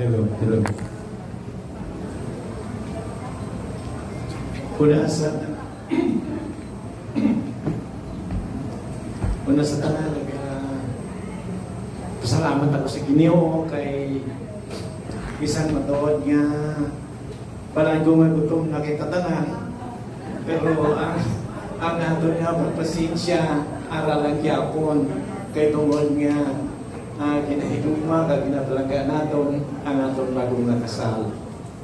Hello, hello. Una sa tanan, pasalamat ako sa Ginoo kay bisan matuod nga palanggungan gutom nakitatanan, pero ang ato nga pagpasensya aralang gyapon kay tungod nga ginahigugma kag ginatalaga naton ang aton bagong nakasal.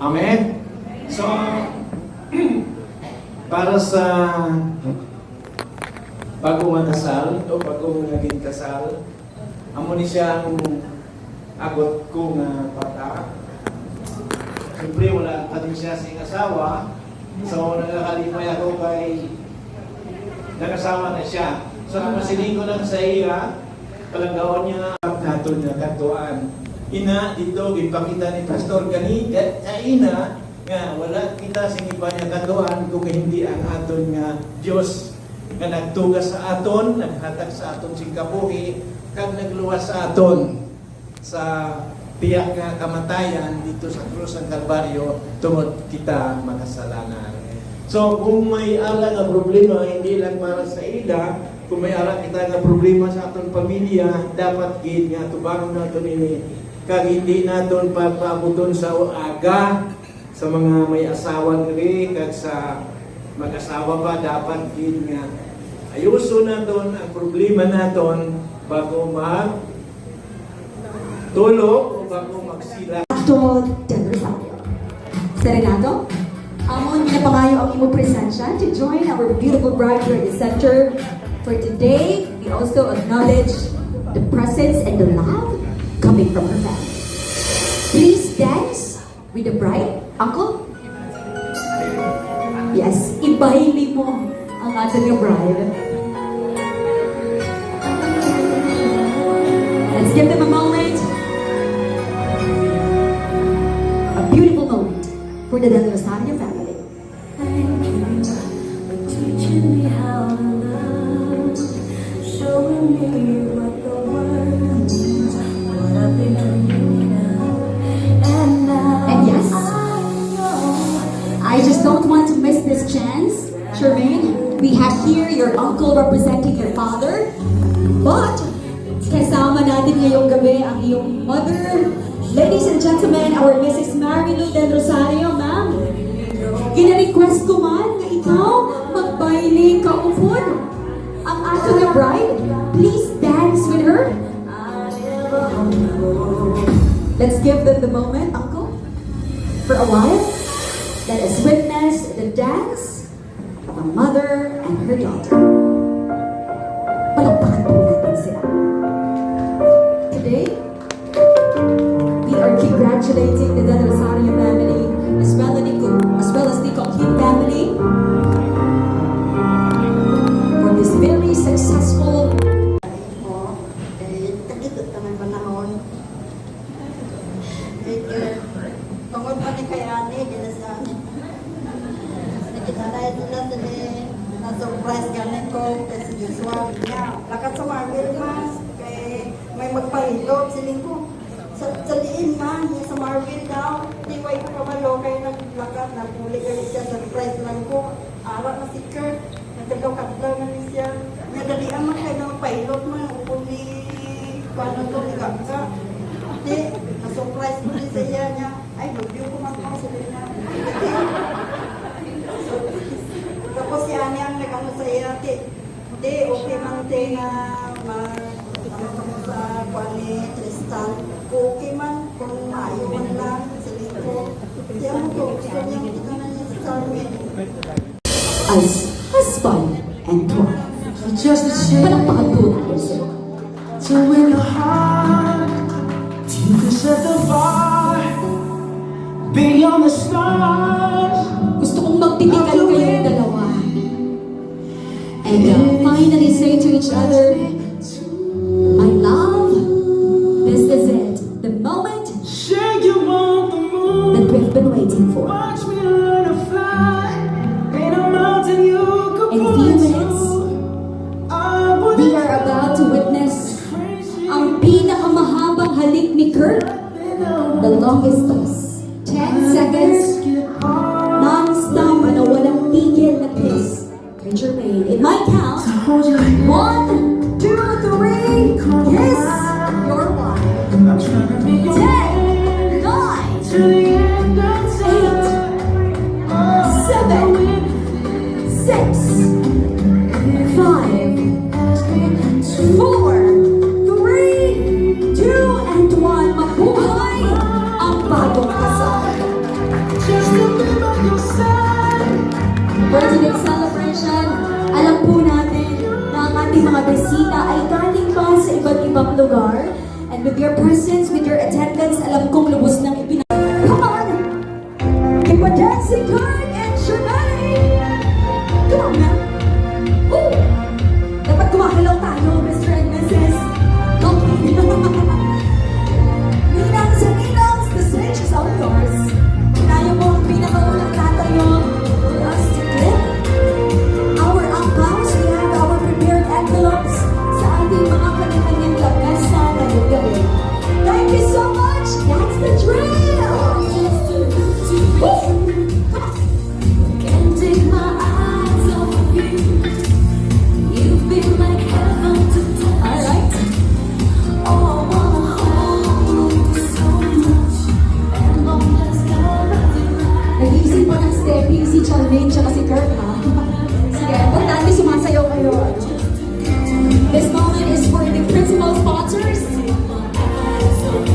Amen. So para sa bagong kasal o bagong naging kasal, amo ni siyang agot ko nga bata. Siyempre wala pa din siya sa asawa, so nagkakalimay ako kay nag-asawa na siya. So napasiling ko lang sa iya, palanggaon niya nato niya katuan. Ina dito gipakita ni Pastor gani ina nga wala kita sing iba niya katuan kung hindi ang aton nga Dios nga nagtugas sa aton, naghatag sa aton sing kabuhi kag nagluwas sa aton sa tiyak nga kamatayan dito sa krus ng Kalbaryo tungod kita makasalanan. So kung may ala nga problema hindi lang para sa ida, kung may ara kita nga problema sa aton pamilya, dapat gid nga tubangon naton ini kag hindi naton pagpaabuton sa aga sa mga may asawa diri kag sa mag-asawa pa, dapat gid nga ayuso naton ang problema naton bago mag tulog o bago magsila. Actor Del Rosario. Serenado, amon ginapangayo ang imo presensya to join our beautiful bride here at the center. For today, we also acknowledge the presence and the love coming from her family. Please dance with the bride, Uncle. Yes, ibaili mo ang ating bride. Let's give them a moment. A beautiful moment for the Del Rosario family. Thank you for teaching me how to love, showing me what the world means, what I've been dreaming of, and now And yes, I know. I just don't want to miss this chance, Charmaine. We have here your uncle representing your father, but kasama natin ngayong gabi ang iyong mother. Ladies and gentlemen, our Mrs. Marilu Del Rosario, ma'am. Gina-request ko man na ikaw magbaili ka upon ang ato na bride. Please dance with her. Let's give them the moment, uncle. For a while, let us witness the dance of a mother and her daughter. Palakpakan po natin sila. Today, we are congratulating the Del Rosario family as well as the Coquin family for this very successful Takikot naman panahon. Tungod pa ni kay Ani, ginasan. Nakita na sila na-surprise ganin ko kasi Joshua niya. Lakat sa Marvel mas, kay may magpahilot siling ko. Sa diin man, sa Marvel daw, di ko kabalo kay naglakat, nagpuli kayo siya, surprise lang ko. Arak na si Kurt, nagkadaw-kadlaw na ni siya. Nadalian man kayo ng pilot man, upon ni paano to ni Gagga. Di, na-surprise mo rin sa iya niya. Ay, review ko man ako sa niya. Tapos si Ani ang nag-ano sa iya, di, okay man tayo na ano sa kuwan ni Tristan. Okay man, kung maayo man lang sa lingko. Diyan mo ko, gusto niya kita na niya sa Charmaine. as husband and wife. Just a chance Palakpakan po natin sila. to win a heart. You can set the bar beyond the stars. Gusto kong magtitigan kayong dalawa. And finally say to each other, my love, this is it. The moment Say you want the moon. that we've been waiting for. Watch me learn to fly. Ain't a mountain you could In a pull few me minutes, to. I would we are about to witness crazy. ang pinakamahabang halik ni Kurt, the longest kiss. 10 seconds. Non-stop, walang tigil na kiss. Kay Jermaine. It might count. 1, 2, 3. Kiss your wife. I'm trying to make you 10, 9, to the end of time. 7, 6, 5, 4, 3, 2, and 1. Mabuhay ang bagong kasal. Just to be by your side. For today's celebration, alam po natin na ang ating mga bisita ay galing pa sa iba't ibang lugar. And with your presence, with your attendance, alam kong lubos nang Come on! Keep on dancing, Kurt and Shanae! Come on, man! Ooh! Dapat kumakalaw tayo, Mr. and Mrs. Okay. Ninang sa ninangs, the stage is all yours. Tayo po ang pinakaunang tatayo for us to clip our angpaos. We have our prepared envelopes sa ating mga kanya-kanyang lamesa ngayong gabi. Thank you so much! That's the drill! Woo! Can't take my eyes off of you. You've been like heaven to touch. Alright. Oh, I wanna hold you so much. And long as love of your life. Nag-iisip po ng stepping si Charmaine tsaka si Kurt, ha? Sige, importante sumasayaw kayo. This moment is for the principal sponsors.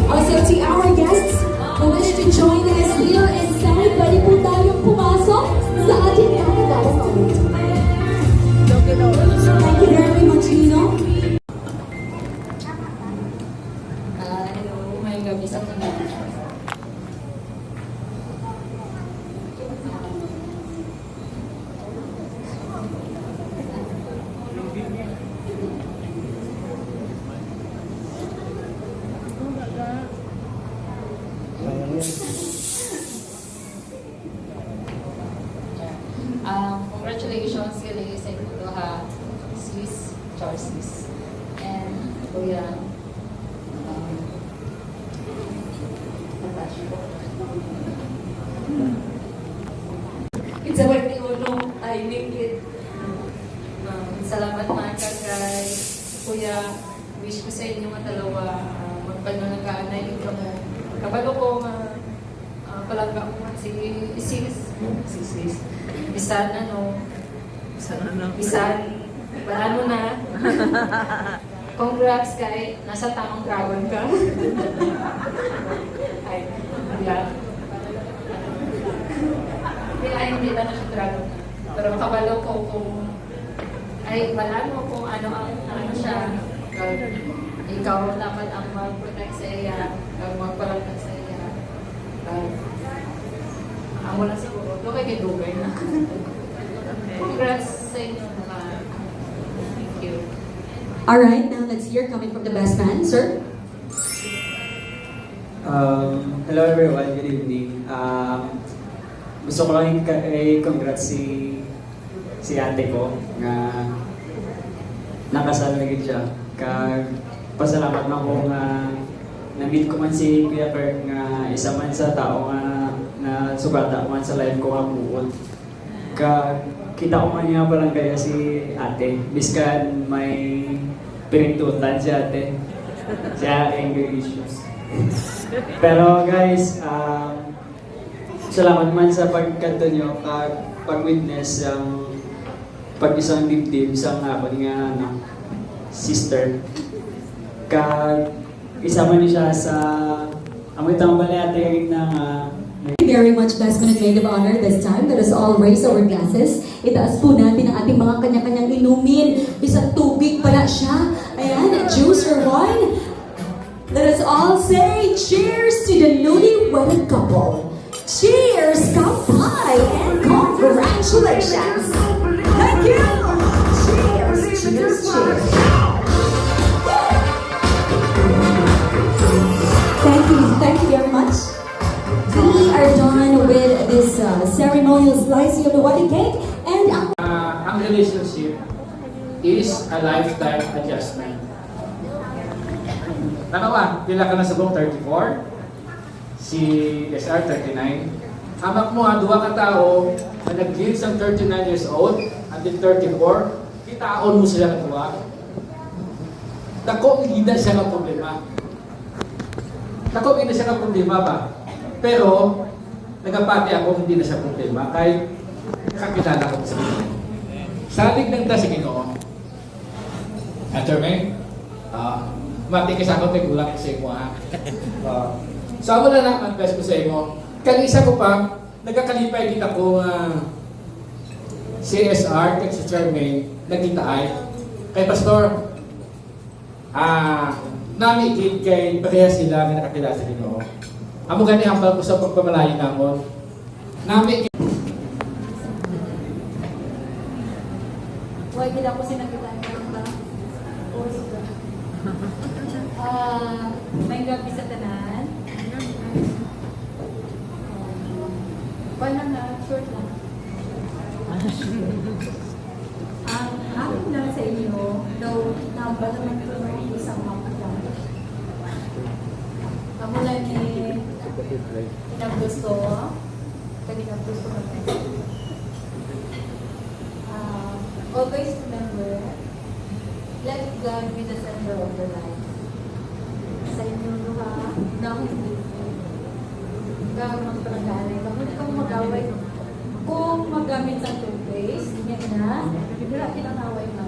Also to our guests who wish to join us here inside, pwede po tayong pumasok sa ating pinakagawang moment. Thank you very much, Nino. Hello, may gabi sa mga. Congratulations kay sa ito ha, Swiss Charles and Kuya. It's a birthday ulong ay mingit. Salamat mga kagay. Kuya, wish ko sa inyo mga dalawa magpanunagaanay ito mo. Kabalo ko palangga mo si bisan ano na. Congrats kay nasa tamang dragon ka. Ay, wala. Hindi na siya dragon. Pero makabalo ko kung ay wala mo kung ano siya. Ikaw dapat ang mag-protect sa iya, ang magpalagdag sa iya. Ang wala siguro, ito kay Dugay na. Congrats sa inyo mga. Thank you. Alright, now let's hear coming from the best man, sir. Hello everyone, good evening. Gusto ko lang i-congrats si ate ko nga nakasal na gid siya. Pasalamat na ko nga na-meet ko man si Kuya Kurt nga isa man sa tao nga na sugata man sa life ko nga buod. Kita ko man niya parang kaya si ate. Biskan may pinagtutan si ate. Siya anger issues. Pero guys, salamat man sa pagkanto nyo, pag-witness ang pag-isang dibdib sa ako nga sister. Isa man siya sa amoy tambal ate na Thank you very much, best man and maid of honor this time. Let us all raise our glasses. Itaas po natin ang ating mga kanya-kanyang inumin. Bisang tubig pala siya. Ayan, juice or wine. Let us all say cheers to the newly wedded couple. Cheers, kapay, and congratulations. Thank you. Cheers, cheers, cheers. Thank you very much. We are done with this ceremonial slicing of the wedding cake, and Ang relationship is a lifetime adjustment. Tanawa, pila ka na sa buong 34? si SR 39. Hamak mo ha, duha ka tao na nag-live sa 39 years old until 34, kitaon mo sila ka duha. Dako, hindi siya ng problema. Dako, hindi siya ng problema ba? Pero, nagapati ako, hindi na siya problema. Kahit kakilala ko sa inyo. Salig ng ta, sige ko. Jermaine, matikis ako, tigulang ko sa inyo ha. So, ako na lang ang best ko sa inyo. Kanisa ko pa, nagkakalipay kita ko CSR, kay si Jermaine, nagkita ay. Kay Pastor, namikid kay pareha sila na nakakilala sa Ginoo. Amo gani ang ko sa pagpamalayo namon. Namikid. Huwag nila ko sinagitan ko ba? O, sige. May gabi sa tanan. Paano na? Short lang. Ang aking lang sa inyo, though namba naman ito ng isang mapulang. Kamu lagi pinaggusto, pinaggusto ko na. Always remember, let God be the center of your life. Sa inyo luha, na hindi. Gawin magpalagay. Kung ikaw mag-away, kung magamit sa toothpaste, yan na, wala pinangaway na.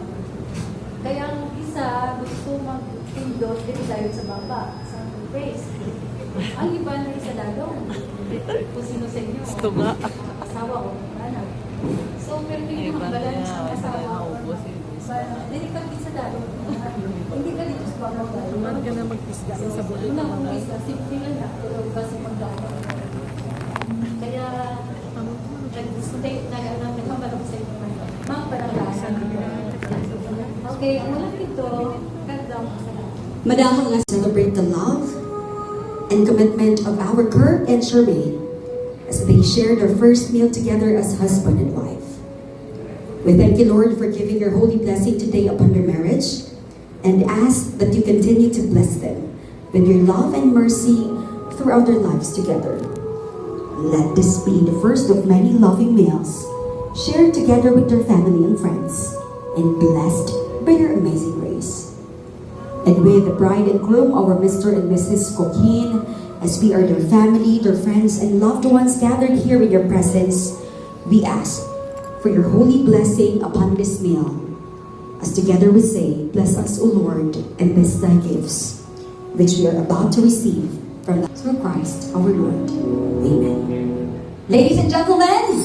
Kaya ang isa, gusto mag-pindot, din tayo sa baba, sa toothpaste. Ang iba na isa lalo. Kung sino sa inyo. Asawa o anak. So, pero yung mga balance ng asawa. Hindi ka din sa lalo. Hindi ka dito sa baba. Huwag ka na mag-isda sa bulo. Unang mag-isda, simple lang. Pero kasi mag-daan. Kaya, nag-stay na nagmamalok sa inyo. Mga panalasan. Okay, ang walang ito, ganda mo sa lahat. Madam, let's celebrate the love and commitment of our Kurt and Charmaine as they share their first meal together as husband and wife. We thank you, Lord, for giving your holy blessing today upon their marriage and ask that you continue to bless them with your love and mercy throughout their lives together. Let this be the first of many loving meals shared together with their family and friends and blessed by your amazing grace. And with the bride and groom, our Mr. and Mrs. Coquin, as we are their family, their friends, and loved ones gathered here in your presence, we ask for your holy blessing upon this meal. As together we say, bless us, O Lord, and bless thy gifts, which we are about to receive from through Christ our Lord. Amen. Ladies and gentlemen,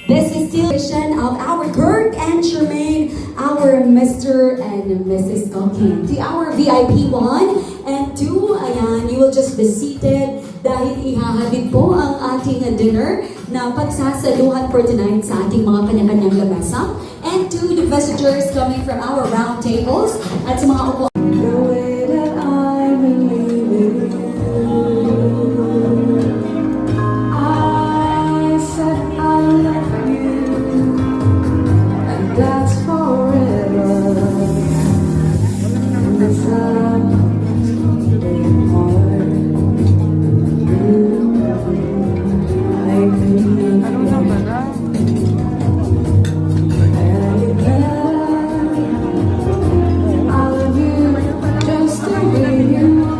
this is still a celebration of our Kurt and Charmaine, our Mr. and Mrs. Coquin. To our VIP 1 and 2, ayan, you will just be seated dahil ihahatid po ang ating dinner na pagsasaluhan for tonight sa ating mga kanya-kanyang lamesa. And to the visitors coming from our round tables at sa mga upo. The way that I believe in you, I said I love you, and that's forever. And it's not hard. I believe I love you just the way you are.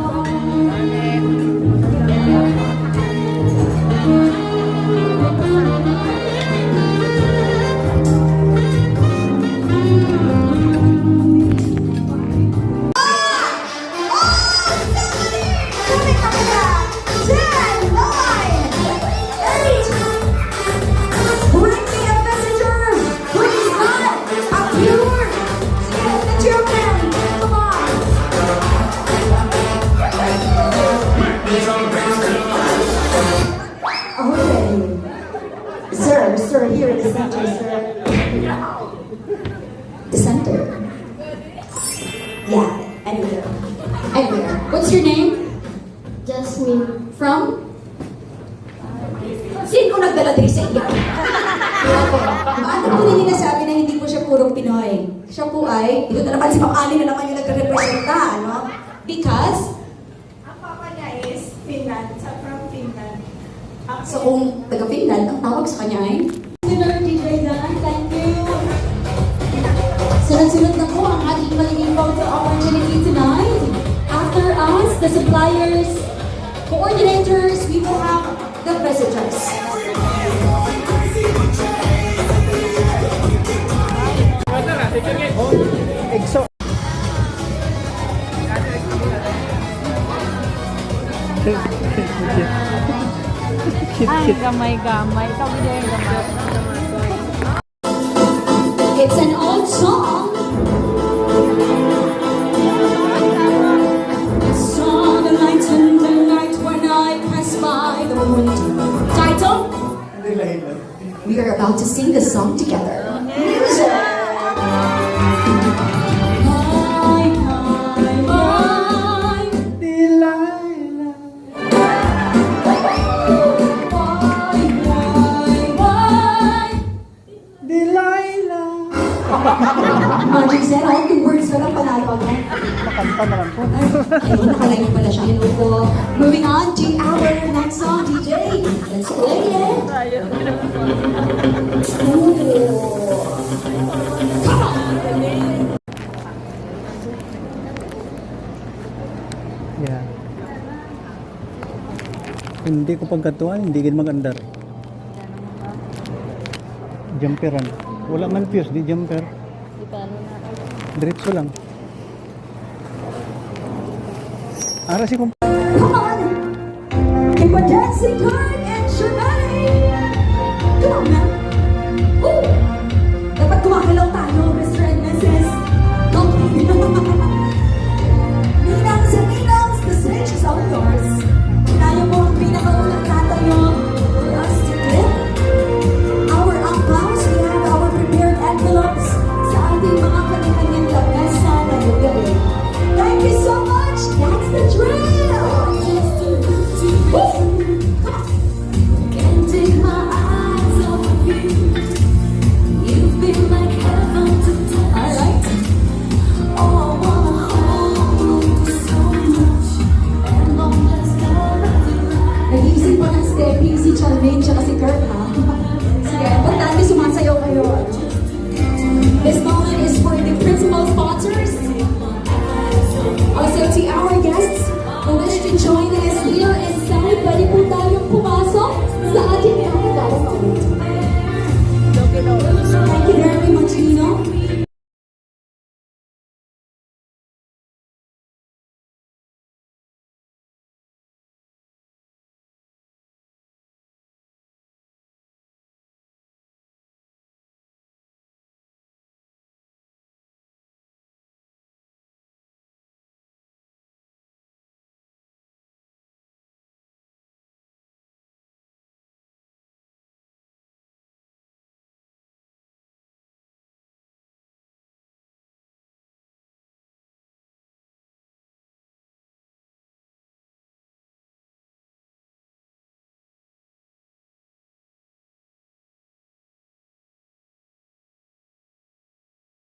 Sir, here in the center, sir. The center. Yeah, anywhere. Anywhere. What's your name? Jasmine. From? Sino nagdala din sa iyo? Ano po ninyo nasabi na hindi po siya purong Pinoy? Siya po ay, ito na naman si Ma'am Ali na naman yung nagre-representa, ano? Because Ang papa niya is Finland, from Finland. So kung taga-Finland, ang tawag sa kanya ay Winner DJ Dan, thank you. Sunod-sunod na po ang ating magiging photo opportunity tonight. After us, the suppliers, coordinators, we will have the visitors. Ay, gamay-gamay. Ikaw din gamay. It's an old song. Saw the light in the night when I passed by the window. Title? We are about to sing the song together. Music! Hi, hi, hi. Delilah. Why? Delilah. Magic said, all the words na lang panalo ako. Makanta na lang po. Ayun, nakalayo pala siya. Hello po. Moving on to our next song, DJ. Let's play it. Ooh. Come on. Yeah. Hindi ko pagkatuan, hindi gid magandar. Jumperan. Wala man fuse, di jumper. Diretso lang. Ara si Come on. Keep a dancing girl.